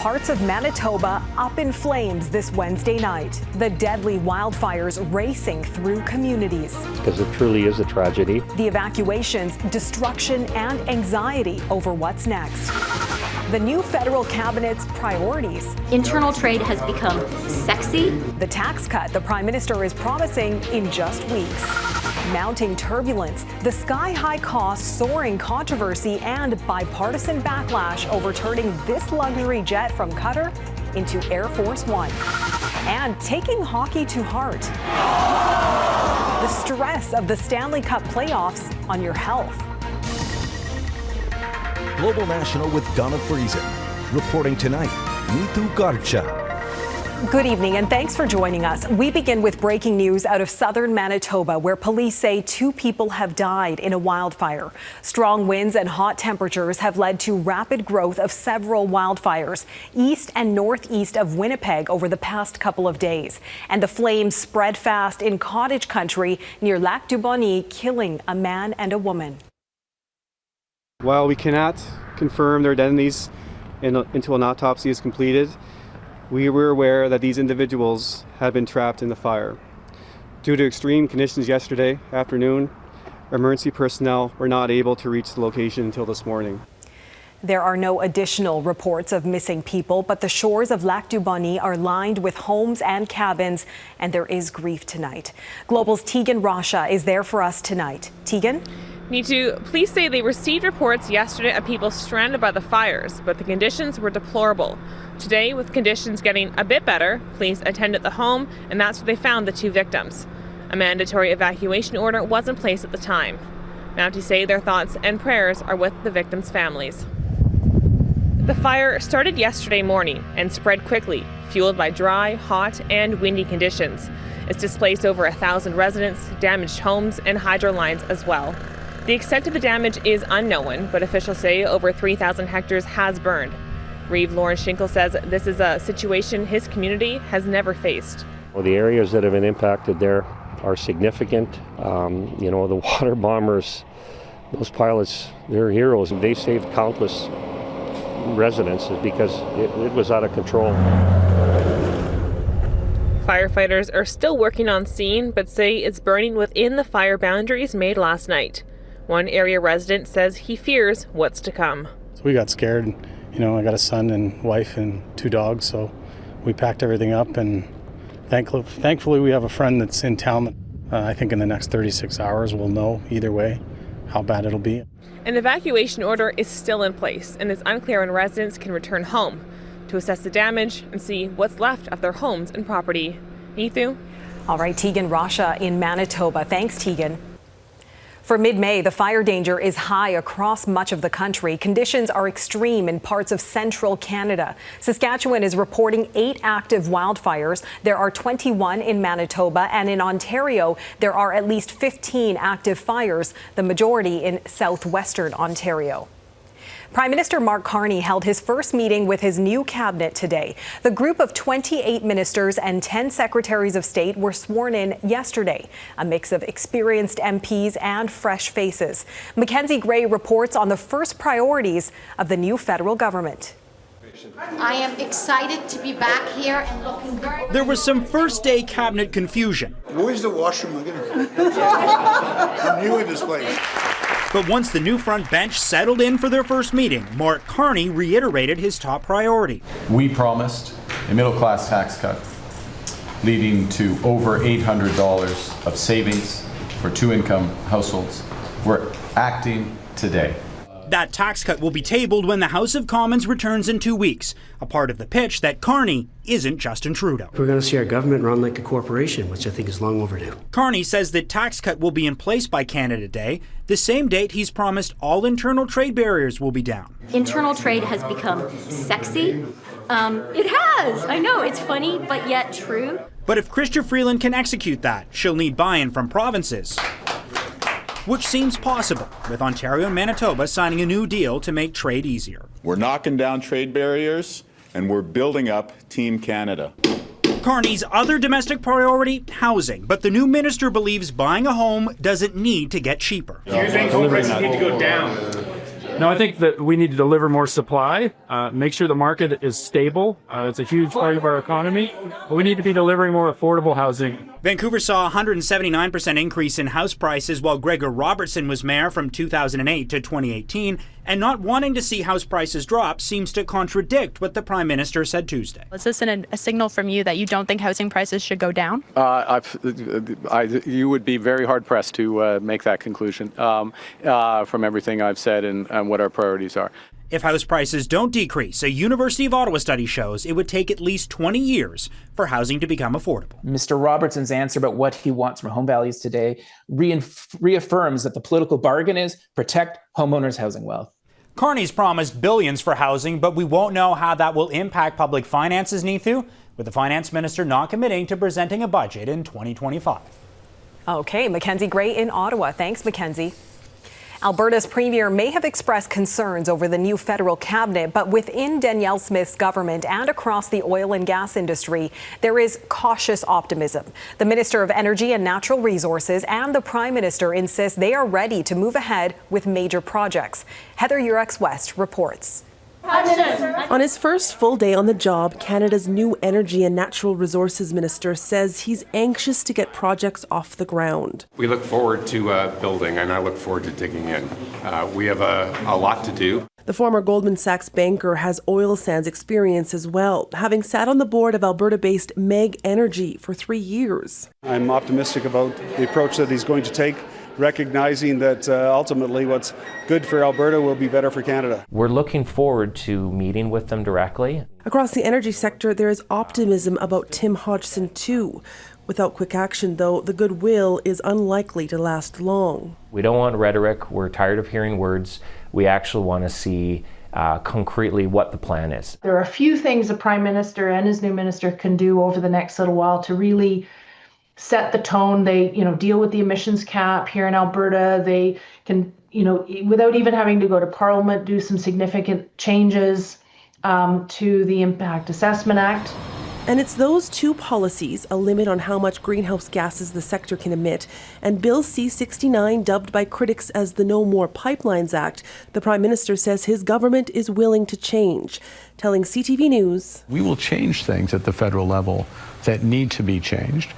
parts of Manitoba up in flames this Wednesday night. The deadly wildfires racing through communities. Because it truly is a tragedy. The evacuations, destruction, and anxiety over what's next. The new federal cabinet's priorities. Internal trade has become sexy. The tax cut the Prime Minister is promising in just weeks. Mounting turbulence, the sky-high costs, soaring controversy, and bipartisan backlash overturning this luxury jet from Qatar into Air Force One. And taking hockey to heart. The stress of the Stanley Cup playoffs on your health. Global National with Donna Friesen. Reporting tonight, Teagan Rasche. Good evening and thanks for joining us. We begin with breaking news out of southern Manitoba, where police say 2 people have died in a wildfire. Strong winds and hot temperatures have led to rapid growth of several wildfires east and northeast of Winnipeg over the past couple of days. And the flames spread fast in cottage country near Lac du Bonnet, killing a man and a woman. While we cannot confirm their identities until an autopsy is completed, we were aware that these individuals had been trapped in the fire. Due to extreme conditions yesterday afternoon, emergency personnel were not able to reach the location until this morning. There are no additional reports of missing people, but the shores of Lac du Bonnet are lined with homes and cabins, and there is grief tonight. Global's Teagan Rasche is there for us tonight. Teagan? Nitu, police say they received reports yesterday of people stranded by the fires, but the conditions were deplorable. Today, with conditions getting a bit better, police attended the home, and that's where they found the 2 victims. A mandatory evacuation order was in place at the time. Mounties say their thoughts and prayers are with the victims' families. The fire started yesterday morning and spread quickly, fueled by dry, hot, and windy conditions. It's displaced over 1,000 residents, damaged homes, and hydro lines as well. The extent of the damage is unknown, but officials say over 3,000 hectares has burned. Reeve Lawrence Shinkle says this is a situation his community has never faced. Well, the areas that have been impacted there are significant. The water bombers, those pilots, they're heroes. They saved countless residences because it was out of control. Firefighters are still working on scene, but say it's burning within the fire boundaries made last night. One area resident says he fears what's to come. So we got scared. I got a son and wife and 2 dogs, so we packed everything up, and thankfully we have a friend that's in town. I think in the next 36 hours we'll know either way how bad it'll be. An evacuation order is still in place, and it's unclear when residents can return home to assess the damage and see what's left of their homes and property. Neithu? All right, Teagan Rasche in Manitoba. Thanks, Teagan. For mid-May, the fire danger is high across much of the country. Conditions are extreme in parts of central Canada. Saskatchewan is reporting 8 active wildfires. There are 21 in Manitoba, and in Ontario, there are at least 15 active fires, the majority in southwestern Ontario. Prime Minister Mark Carney held his first meeting with his new cabinet today. The group of 28 ministers and 10 secretaries of state were sworn in yesterday, a mix of experienced MPs and fresh faces. Mackenzie Gray reports on the first priorities of the new federal government. I am excited to be back here and looking very... There was some first-day cabinet confusion. Where's the washroom? I'm new in this place. But once the new front bench settled in for their first meeting, Mark Carney reiterated his top priority. We promised a middle-class tax cut, leading to over $800 of savings for 2-income households. We're acting today. That tax cut will be tabled when the House of Commons returns in 2 weeks, a part of the pitch that Carney isn't Justin Trudeau. We're going to see our government run like a corporation, which I think is long overdue. Carney says that tax cut will be in place by Canada Day, the same date he's promised all internal trade barriers will be down. Internal trade has become sexy. It has. I know, it's funny, but yet true. But if Chrystia Freeland can execute that, she'll need buy-in from provinces, which seems possible, with Ontario and Manitoba signing a new deal to make trade easier. We're knocking down trade barriers, and we're building up Team Canada. Carney's other domestic priority, housing. But the new minister believes buying a home doesn't need to get cheaper. Do you think home prices need to go down? No, I think that we need to deliver more supply, make sure the market is stable. It's a huge part of our economy, but we need to be delivering more affordable housing. Vancouver saw a 179% increase in house prices while Gregor Robertson was mayor from 2008 to 2018, and not wanting to see house prices drop seems to contradict what the Prime Minister said Tuesday. Is this a signal from you that you don't think housing prices should go down? You would be very hard-pressed to make that conclusion from everything I've said and what our priorities are. If house prices don't decrease, a University of Ottawa study shows it would take at least 20 years for housing to become affordable. Mr. Robertson's answer about what he wants from home values today reaffirms that the political bargain is protect homeowners' housing wealth. Carneys promised billions for housing, but we won't know how that will impact public finances, Neithu, with the finance minister not committing to presenting a budget in 2025. Okay, Mackenzie Gray in Ottawa. Thanks, Mackenzie. Alberta's premier may have expressed concerns over the new federal cabinet, but within Danielle Smith's government and across the oil and gas industry, there is cautious optimism. The Minister of Energy and Natural Resources and the Prime Minister insist they are ready to move ahead with major projects. Heather Urex-West reports. On his first full day on the job, Canada's new Energy and Natural Resources Minister says he's anxious to get projects off the ground. We look forward to building, and I look forward to digging in. We have a lot to do. The former Goldman Sachs banker has oil sands experience as well, having sat on the board of Alberta-based Meg Energy for 3 years. I'm optimistic about the approach that he's going to take, recognizing that ultimately what's good for Alberta will be better for Canada. We're looking forward to meeting with them directly. Across the energy sector, there is optimism about Tim Hodgson too. Without quick action, though, the goodwill is unlikely to last long. We don't want rhetoric. We're tired of hearing words. We actually want to see concretely what the plan is. There are a few things the Prime Minister and his new minister can do over the next little while to really set the tone. They, deal with the emissions cap here in Alberta. They can, without even having to go to Parliament, do some significant changes to the Impact Assessment Act. And it's those two policies, a limit on how much greenhouse gases the sector can emit, and Bill C-69, dubbed by critics as the No More Pipelines Act, the Prime Minister says his government is willing to change, telling CTV News, "We will change things at the federal level that need to be changed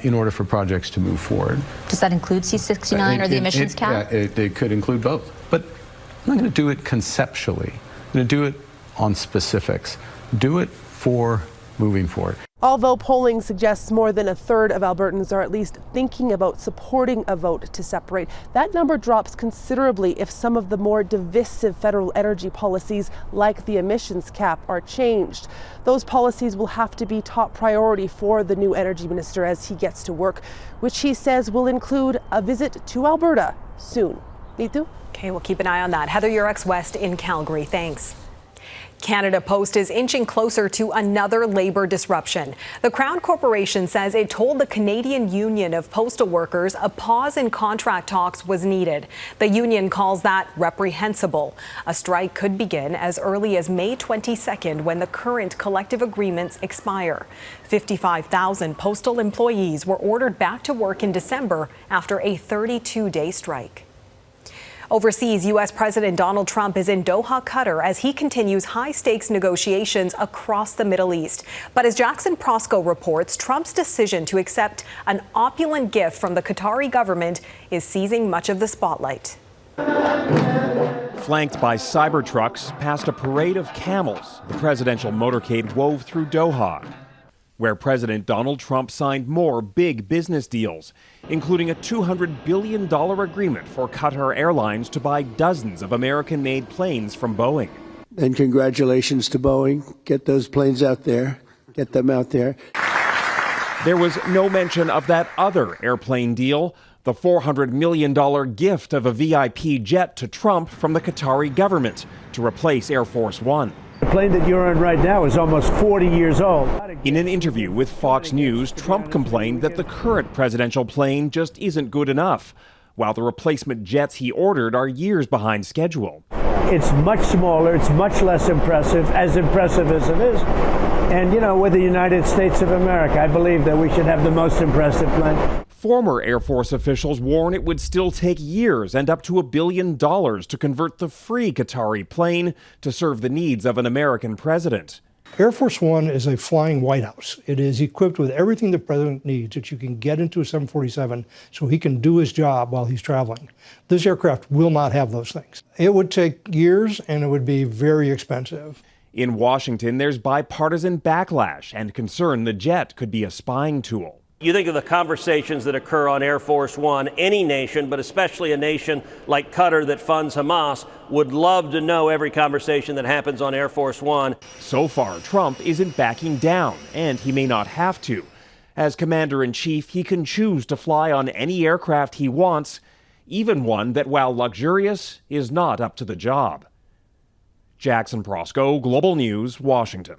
in order for projects to move forward." Does that include C-69 or the emissions cap? It could include both. But I'm not going to do it conceptually. I'm going to do it on specifics. Do it for moving forward. Although polling suggests more than a third of Albertans are at least thinking about supporting a vote to separate, that number drops considerably if some of the more divisive federal energy policies, like the emissions cap, are changed. Those policies will have to be top priority for the new energy minister as he gets to work, which he says will include a visit to Alberta soon. Neithu? Okay, we'll keep an eye on that. Heather Urex-West in Calgary. Thanks. Canada Post is inching closer to another labor disruption. The Crown Corporation says it told the Canadian Union of Postal Workers a pause in contract talks was needed. The union calls that reprehensible. A strike could begin as early as May 22nd when the current collective agreements expire. 55,000 postal employees were ordered back to work in December after a 32-day strike. Overseas, U.S. President Donald Trump is in Doha, Qatar, as he continues high-stakes negotiations across the Middle East. But as Jackson Proskow reports, Trump's decision to accept an opulent gift from the Qatari government is seizing much of the spotlight. Flanked by Cybertrucks past a parade of camels, the presidential motorcade wove through Doha, where President Donald Trump signed more big business deals, including a $200 billion agreement for Qatar Airlines to buy dozens of American-made planes from Boeing. And congratulations to Boeing. Get those planes out there. Get them out there. There was no mention of that other airplane deal, the $400 million gift of a VIP jet to Trump from the Qatari government to replace Air Force One. The plane that you're on right now is almost 40 years old. In an interview with Fox News, Trump complained that the current presidential plane just isn't good enough, while the replacement jets he ordered are years behind schedule. It's much smaller, it's much less impressive as it is. And, we're the United States of America. I believe that we should have the most impressive plane. Former Air Force officials warn it would still take years and up to $1 billion to convert the free Qatari plane to serve the needs of an American president. Air Force One is a flying White House. It is equipped with everything the president needs that you can get into a 747 so he can do his job while he's traveling. This aircraft will not have those things. It would take years and it would be very expensive. In Washington, there's bipartisan backlash and concern the jet could be a spying tool. You think of the conversations that occur on Air Force One, any nation, but especially a nation like Qatar that funds Hamas, would love to know every conversation that happens on Air Force One. So far, Trump isn't backing down, and he may not have to. As commander-in-chief, he can choose to fly on any aircraft he wants, even one that, while luxurious, is not up to the job. Jackson Proskow, Global News, Washington.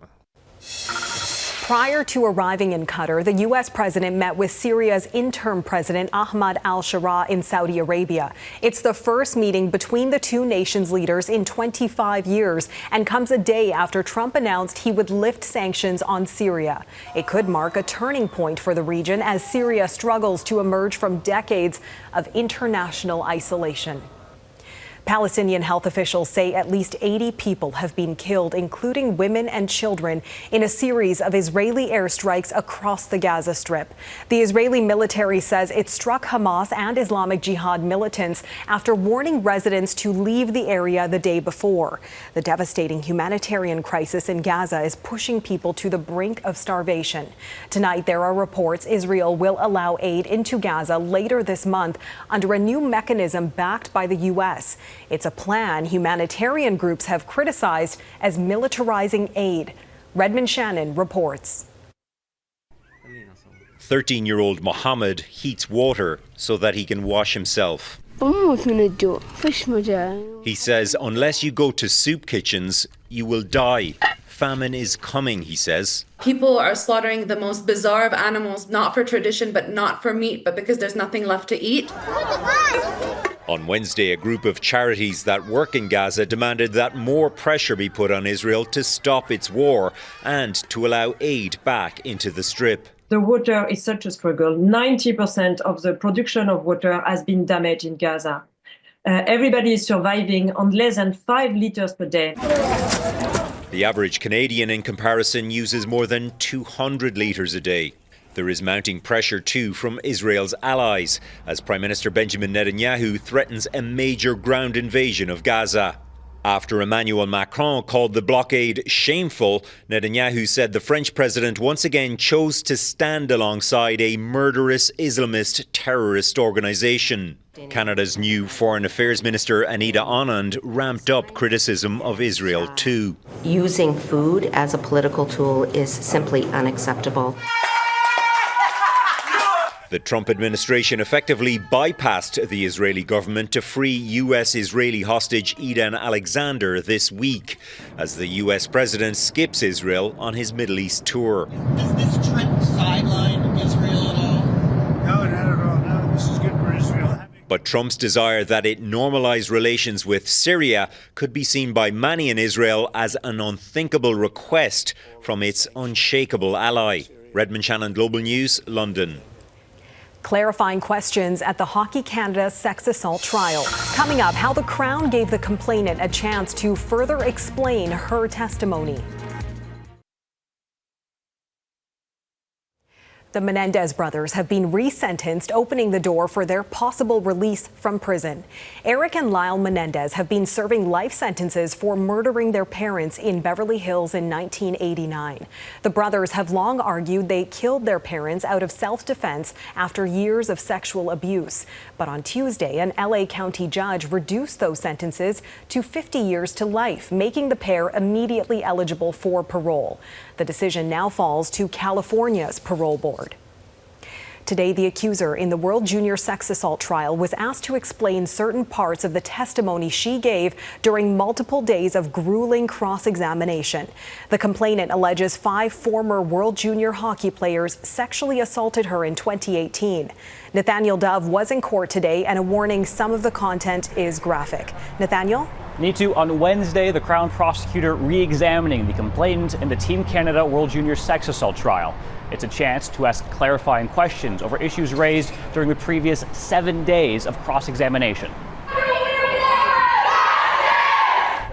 Prior to arriving in Qatar, the U.S. president met with Syria's interim president Ahmad al-Sharaa in Saudi Arabia. It's the first meeting between the two nations' leaders in 25 years and comes a day after Trump announced he would lift sanctions on Syria. It could mark a turning point for the region as Syria struggles to emerge from decades of international isolation. Palestinian health officials say at least 80 people have been killed, including women and children, in a series of Israeli airstrikes across the Gaza Strip. The Israeli military says it struck Hamas and Islamic Jihad militants after warning residents to leave the area the day before. The devastating humanitarian crisis in Gaza is pushing people to the brink of starvation. Tonight, there are reports Israel will allow aid into Gaza later this month under a new mechanism backed by the U.S. It's a plan humanitarian groups have criticized as militarizing aid. Redmond Shannon reports. 13-year-old Mohammed heats water so that he can wash himself. He says unless you go to soup kitchens, you will die. Famine is coming, he says. People are slaughtering the most bizarre of animals, not for tradition, but not for meat, but because there's nothing left to eat. On Wednesday, a group of charities that work in Gaza demanded that more pressure be put on Israel to stop its war and to allow aid back into the Strip. The water is such a struggle. 90% of the production of water has been damaged in Gaza. Everybody is surviving on less than 5 liters per day. The average Canadian, in comparison, uses more than 200 litres a day. There is mounting pressure too from Israel's allies as Prime Minister Benjamin Netanyahu threatens a major ground invasion of Gaza. After Emmanuel Macron called the blockade shameful, Netanyahu said the French president once again chose to stand alongside a murderous Islamist terrorist organisation. Canada's new Foreign Affairs Minister Anita Anand ramped up criticism of Israel too. Using food as a political tool is simply unacceptable. The Trump administration effectively bypassed the Israeli government to free US-Israeli hostage Eden Alexander this week, as the US president skips Israel on his Middle East tour. Does this trip sideline Israel at all? No, not at all. No, this is good for Israel. But Trump's desire that it normalize relations with Syria could be seen by many in Israel as an unthinkable request from its unshakable ally. Redmond Shannon, Global News, London. Clarifying questions at the Hockey Canada sex assault trial. Coming up, how the Crown gave the complainant a chance to further explain her testimony. The Menendez brothers have been resentenced, opening the door for their possible release from prison. Eric and Lyle Menendez have been serving life sentences for murdering their parents in Beverly Hills in 1989. The brothers have long argued they killed their parents out of self-defense after years of sexual abuse. But on Tuesday, an LA County judge reduced those sentences to 50 years to life, making the pair immediately eligible for parole. The decision now falls to California's parole board. Today, the accuser in the World Junior Sex Assault trial was asked to explain certain parts of the testimony she gave during multiple days of grueling cross-examination. The complainant alleges 5 former World Junior hockey players sexually assaulted her in 2018. Nathaniel Dove was in court today and a warning some of the content is graphic. Nathaniel? Nitu, on Wednesday, the Crown prosecutor re-examining the complainant in the Team Canada World Junior sex assault trial. It's a chance to ask clarifying questions over issues raised during the previous 7 days of cross-examination.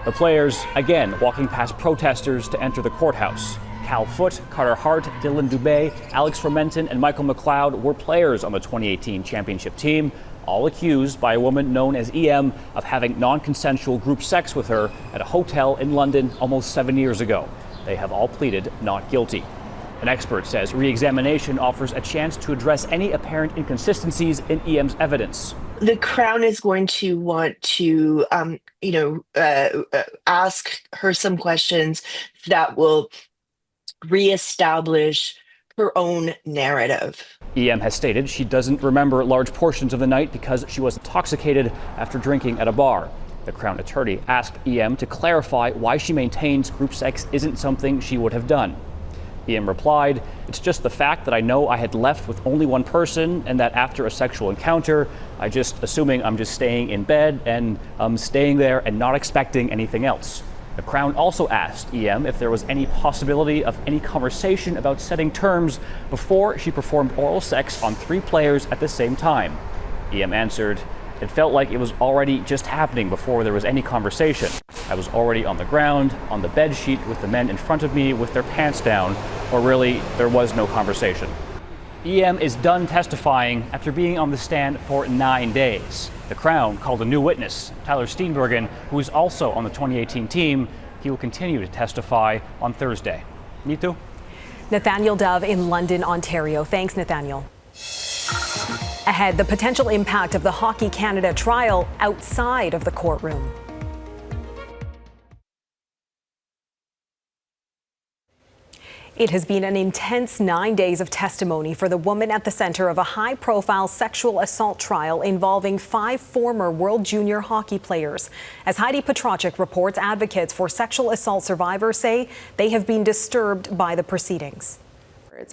The players, again, walking past protesters to enter the courthouse. Cal Foote, Carter Hart, Dylan Dubé, Alex Fermenton, and Michael McLeod were players on the 2018 championship team, all accused by a woman known as EM of having non-consensual group sex with her at a hotel in London almost 7 years ago. They have all pleaded not guilty. An expert says re-examination offers a chance to address any apparent inconsistencies in EM's evidence. The Crown is going to want to, ask her some questions that will reestablish her own narrative. EM has stated she doesn't remember large portions of the night because she was intoxicated after drinking at a bar. The Crown attorney asked EM to clarify why she maintains group sex isn't something she would have done. EM replied, "It's just the fact that I know I had left with only one person and that after a sexual encounter, assuming I'm just staying in bed and staying there and not expecting anything else." The Crown also asked EM if there was any possibility of any conversation about setting terms before she performed oral sex on 3 players at the same time. EM answered, "It felt like it was already just happening before there was any conversation. I was already on the ground, on the bed sheet with the men in front of me with their pants down, or really, there was no conversation." EM is done testifying after being on the stand for 9 days. The Crown called a new witness, Tyler Steenbergen, who is also on the 2018 team. He will continue to testify on Thursday. Nitu? Nathaniel Dove in London, Ontario. Thanks, Nathaniel. Ahead, the potential impact of the Hockey Canada trial outside of the courtroom. It has been an intense 9 days of testimony for the woman at the center of a high-profile sexual assault trial involving 5 former World Junior hockey players. As Heidi Petracek reports, advocates for sexual assault survivors say they have been disturbed by the proceedings.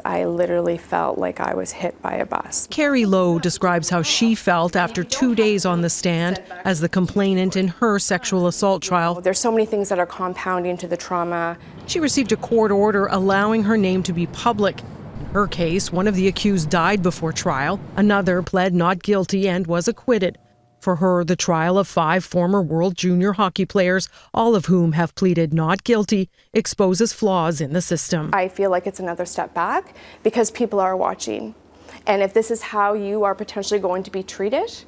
I literally felt like I was hit by a bus. Carrie Lowe describes how she felt after 2 days on the stand as the complainant in her sexual assault trial. There's so many things that are compounding to the trauma. She received a court order allowing her name to be public. In her case, one of the accused died before trial. Another pled not guilty and was acquitted. For her, the trial of 5 former World Junior hockey players, all of whom have pleaded not guilty, exposes flaws in the system. I feel like it's another step back because people are watching. And if this is how you are potentially going to be treated,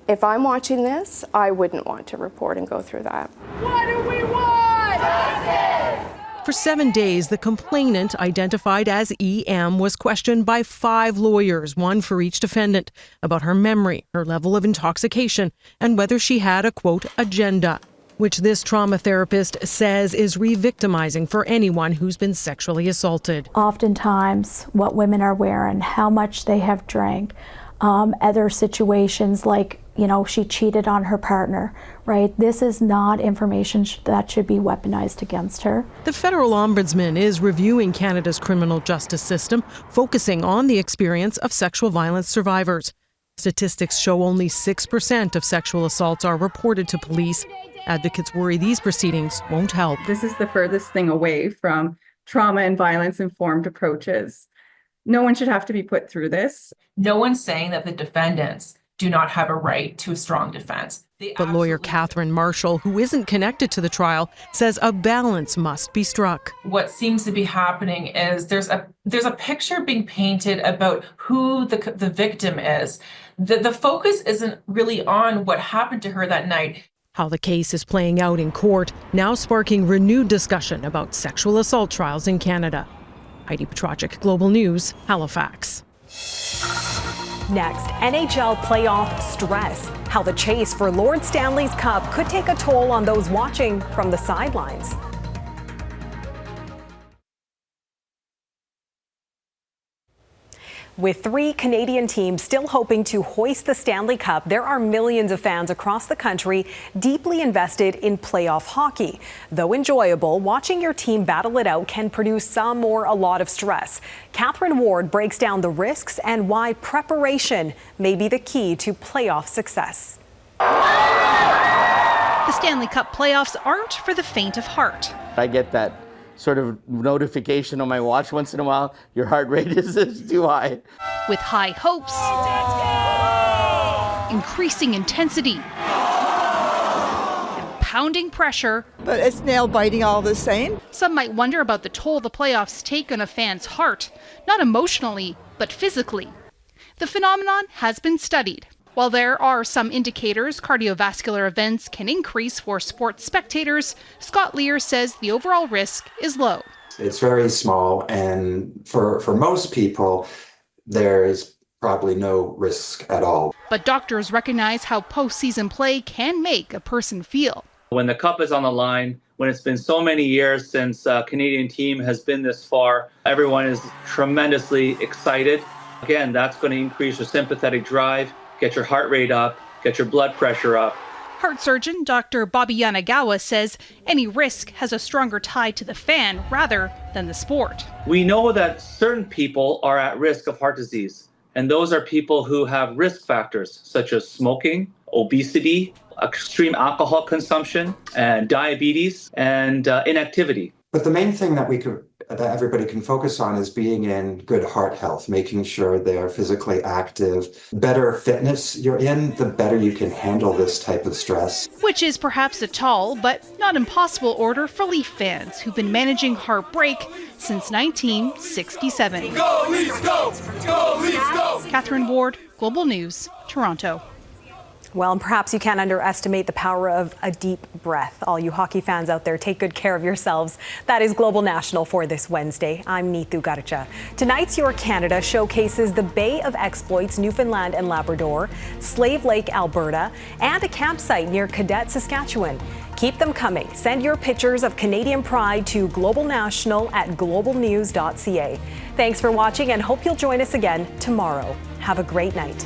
if I'm watching this, I wouldn't want to report and go through that. What do we want? Justice! For 7 days, the complainant, identified as EM, was questioned by 5 lawyers, one for each defendant, about her memory, her level of intoxication, and whether she had a, quote, agenda, which this trauma therapist says is re-victimizing for anyone who's been sexually assaulted. Oftentimes, what women are wearing, how much they have drank, other situations like, she cheated on her partner, right? This is not information that should be weaponized against her. The federal ombudsman is reviewing Canada's criminal justice system, focusing on the experience of sexual violence survivors. Statistics show only 6% of sexual assaults are reported to police. Advocates worry these proceedings won't help. This is the furthest thing away from trauma and violence-informed approaches. No one should have to be put through this. No one's saying that the defendants do not have a right to a strong defense. But lawyer Catherine Marshall, who isn't connected to the trial, says a balance must be struck. What seems to be happening is there's a picture being painted about who the victim is. The focus isn't really on what happened to her that night. How the case is playing out in court, now sparking renewed discussion about sexual assault trials in Canada. Heidi Petracek, Global News, Halifax. Next, NHL playoff stress. How the chase for Lord Stanley's Cup could take a toll on those watching from the sidelines. With 3 Canadian teams still hoping to hoist the Stanley Cup, there are millions of fans across the country deeply invested in playoff hockey. Though enjoyable, watching your team battle it out can produce some or a lot of stress. Catherine Ward breaks down the risks and why preparation may be the key to playoff success. Stanley Cup playoffs aren't for the faint of heart. I get that sort of notification on my watch once in a while. Your heart rate is too high. With high hopes, increasing intensity, and pounding pressure. But it's nail-biting all the same. Some might wonder about the toll the playoffs take on a fan's heart, not emotionally, but physically. The phenomenon has been studied. While there are some indicators cardiovascular events can increase for sports spectators, Scott Lear says the overall risk is low. It's very small, and for most people, there's probably no risk at all. But doctors recognize how postseason play can make a person feel. When the cup is on the line, when it's been so many years since a Canadian team has been this far, everyone is tremendously excited. Again, that's going to increase your sympathetic drive, get your heart rate up, get your blood pressure up. Heart surgeon Dr. Bobby Yanagawa says any risk has a stronger tie to the fan rather than the sport. We know that certain people are at risk of heart disease, and those are people who have risk factors such as smoking, obesity, extreme alcohol consumption, and diabetes, and inactivity. But the main thing that everybody can focus on is being in good heart health, making sure they're physically active. Better fitness you're in, the better you can handle this type of stress. Which is perhaps a tall but not impossible order for Leaf fans who've been managing heartbreak since 1967. Go Leafs, go! Go Leafs, go! Catherine Ward, Global News, Toronto. Well, and perhaps you can't underestimate the power of a deep breath. All you hockey fans out there, take good care of yourselves. That is Global National for this Wednesday. I'm Neetu Garcha. Tonight's Your Canada showcases the Bay of Exploits, Newfoundland and Labrador, Slave Lake, Alberta, and a campsite near Cadet, Saskatchewan. Keep them coming. Send your pictures of Canadian pride to globalnational@globalnews.ca. Thanks for watching and hope you'll join us again tomorrow. Have a great night.